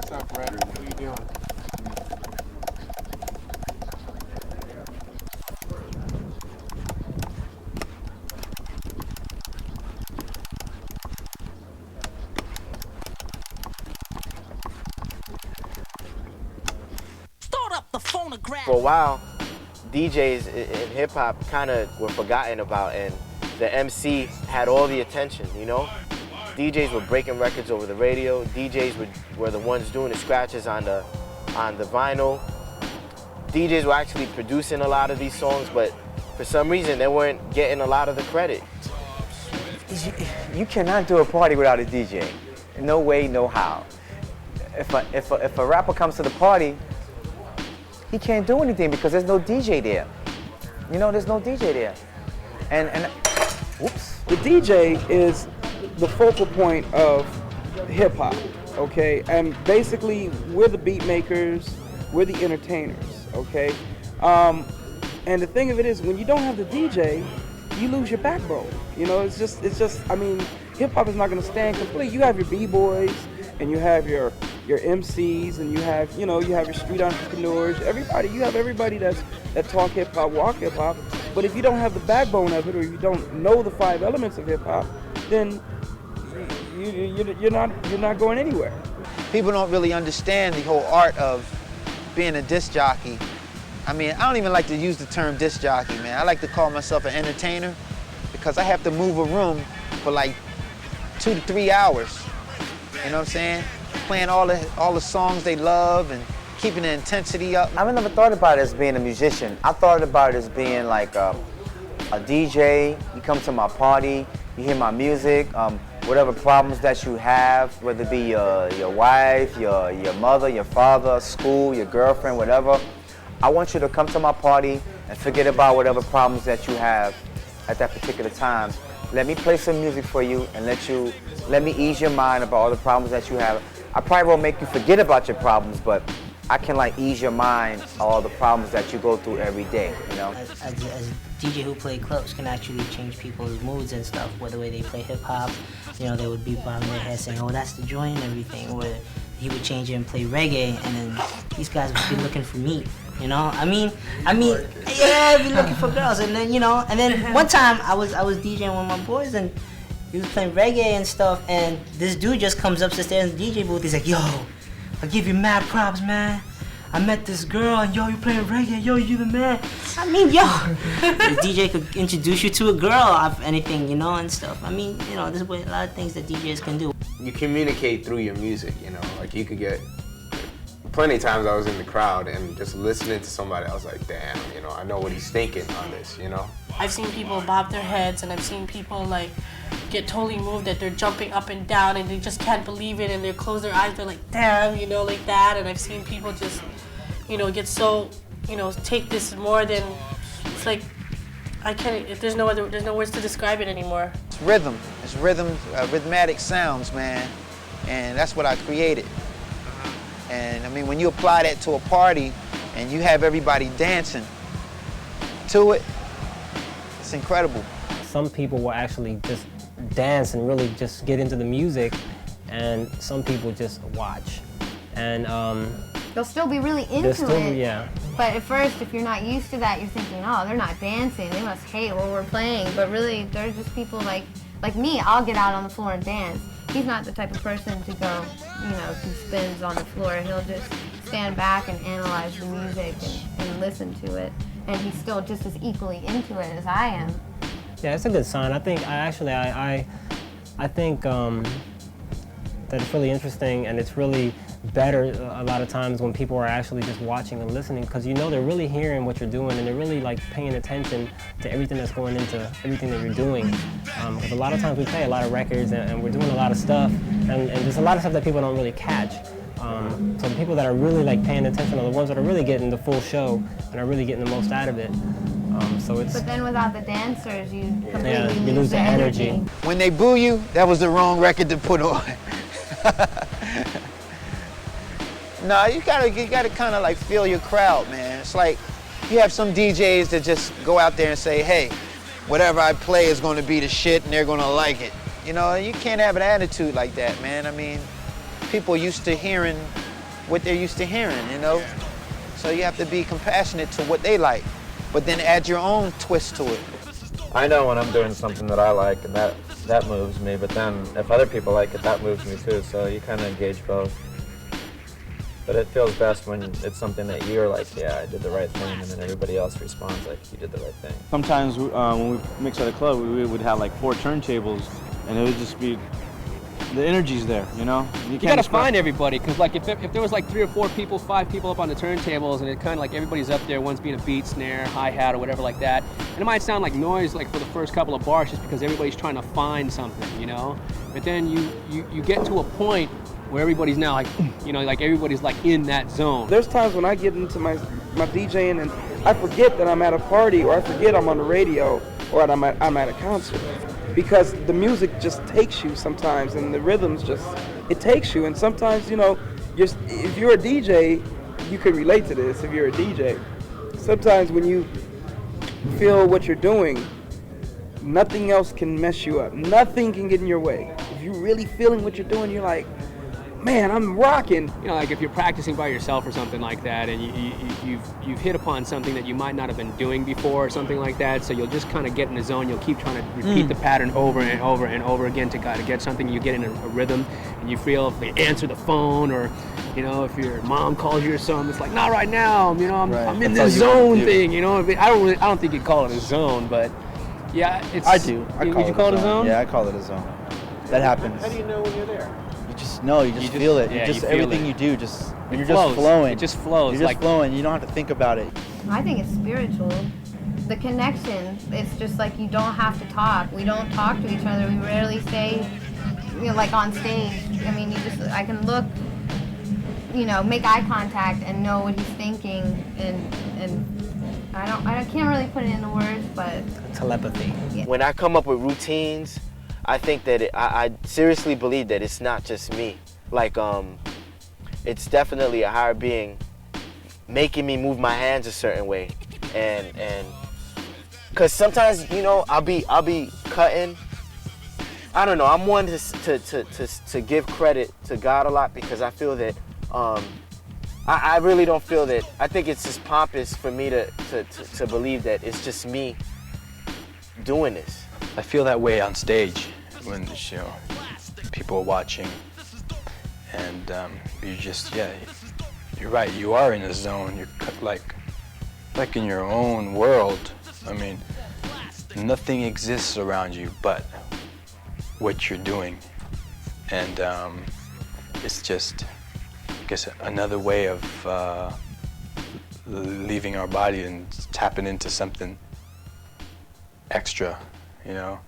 What's up, Brett? What are you doing? For a while, DJs in hip hop kind of were forgotten about, and the MC had all the attention, you know? DJs were breaking records over the radio. DJs were the ones doing the scratches on the vinyl. DJs were actually producing a lot of these songs, but for some reason they weren't getting a lot of the credit. You cannot do a party without a DJ. No way, no how. If a rapper comes to the party, he can't do anything because there's no DJ there. You know, there's no DJ there. And whoops. The DJ is the focal point of hip hop, okay? And basically, we're the beat makers, we're the entertainers, okay? And the thing of it is, when you don't have the DJ, you lose your backbone. You know, it's just. I mean, hip hop is not going to stand complete. You have your b-boys, and you have your MCs, and you have your street entrepreneurs. You have everybody that talk hip hop, walk hip hop. But if you don't have the backbone of it, or you don't know the 5 elements of hip hop, then you're not going anywhere. People don't really understand the whole art of being a disc jockey. I mean, I don't even like to use the term disc jockey, man. I like to call myself an entertainer because I have to move a room for like 2 to 3 hours. You know what I'm saying? Playing all the songs they love and keeping the intensity up. I never thought about it as being a musician. I thought about it as being like a DJ. You come to my party, you hear my music, whatever problems that you have, whether it be your wife, your mother, your father, school, your girlfriend, whatever. I want you to come to my party and forget about whatever problems that you have at that particular time. Let me play some music for you and let me ease your mind about all the problems that you have. I probably won't make you forget about your problems, but I can like ease your mind of all the problems that you go through every day, you know? As a DJ who play clubs can actually change people's moods and stuff, whether way they play hip hop, you know, they would be bobbing their head saying, oh, that's the joint and everything, or he would change it and play reggae, and then these guys would be looking for meat, you know? I mean, yeah, be looking for girls, and then, you know, and then one time I was DJing with my boys, and he was playing reggae and stuff, and this dude just comes up to the stairs in the DJ booth, he's like, yo, I give you mad props, man. I met this girl, and yo, you playing reggae, yo, you the man. I mean, yo, the DJ could introduce you to a girl, if anything, you know, and stuff. I mean, you know, there's a lot of things that DJs can do. You communicate through your music, you know, like you could get, plenty of times I was in the crowd and just listening to somebody, I was like, damn, you know, I know what he's thinking on this, you know? I've seen people bob their heads, and I've seen people like get totally moved that they're jumping up and down and they just can't believe it, and they close their eyes, they're like, damn, you know, like that. And I've seen people just, you know, get so, you know, take this more than, it's like, I can't, there's no words to describe it anymore. It's rhythm, rhythmatic sounds, man, and that's what I created. And I mean, when you apply that to a party and you have everybody dancing to it, it's incredible. Some people will actually just dance and really just get into the music, and some people just watch. And they'll still be really into it. Yeah. But at first, if you're not used to that, you're thinking, oh, they're not dancing. They must hate what we're playing. But really, they're just people like me. I'll get out on the floor and dance. He's not the type of person to go, you know, do spins on the floor. He'll just stand back and analyze the music and listen to it. And he's still just as equally into it as I am. Yeah, it's a good sign. I think I think that it's really interesting, and it's really better a lot of times when people are actually just watching and listening, because you know they're really hearing what you're doing, and they're really like paying attention to everything that's going into everything that you're doing. Because a lot of times we play a lot of records and we're doing a lot of stuff, and there's a lot of stuff that people don't really catch. So the people that are really like paying attention are the ones that are really getting the full show and are really getting the most out of it. So it's. But then without the dancers, you completely you lose the energy. When they boo you, that was the wrong record to put on. No, you gotta kind of like feel your crowd, man. It's like you have some DJs that just go out there and say, hey, whatever I play is going to be the shit and they're going to like it. You know, you can't have an attitude like that, man. I mean, people used to hearing what they're used to hearing, you know? So you have to be compassionate to what they like, but then add your own twist to it. I know when I'm doing something that I like and that moves me, but then if other people like it, that moves me too, so you kind of engage both. But it feels best when it's something that you're like, yeah, I did the right thing, and then everybody else responds like, you did the right thing. Sometimes when we mix at a club, we would have like 4 turntables, and it would just be, the energy's there, you know? You gotta find everybody, because like if there was like 3 or 4 people, 5 people up on the turntables, and it kind of like everybody's up there, one's being a beat, snare, hi-hat, or whatever like that, and it might sound like noise like for the first couple of bars just because everybody's trying to find something, you know? But then you get to a point where everybody's now like, you know, like everybody's like in that zone. There's times when I get into my DJing and I forget that I'm at a party, or I forget I'm on the radio, or I'm at a concert, because the music just takes you sometimes, and the rhythms just, it takes you. And sometimes, you know, if you're a DJ, you can relate to this. If you're a DJ, sometimes when you feel what you're doing, nothing else can mess you up. Nothing can get in your way. If you're really feeling what you're doing, you're like, man, I'm rocking. You know, like if you're practicing by yourself or something like that, and you've hit upon something that you might not have been doing before or something like that, so you'll just kind of get in the zone. You'll keep trying to repeat the pattern over and over and over again to kind of get something. You get in a rhythm, and you feel if they answer the phone, or you know, if your mom calls you or something, it's like, not right now. You know, I'm in this zone thing. You know, I don't think you'd call it a zone, but yeah, it's. I do. Would you call it a zone? Yeah, I call it a zone. That happens. How do you know when you're there? You just feel it. Yeah, you just you feel everything it. you do, just It you're flows. just flowing. It just flows. You're just like flowing. You don't have to think about it. I think it's spiritual. The connection, it's just like you don't have to talk. We don't talk to each other. We rarely say, you know, like on stage. I mean, I can look, you know, make eye contact and know what he's thinking, and I can't really put it into words, but Telepathy. Yeah. When I come up with routines, I think that I seriously believe that it's not just me. Like, it's definitely a higher being making me move my hands a certain way, and cause sometimes, you know, I'll be cutting. I don't know. I'm one to give credit to God a lot, because I feel that I really don't feel that. I think it's just pompous for me to believe that it's just me doing this. I feel that way on stage when, you know, people are watching, and you just, yeah, you're right. You are in a zone. You're like in your own world. I mean, nothing exists around you but what you're doing, and it's just, I guess, another way of leaving our body and tapping into something extra, you know.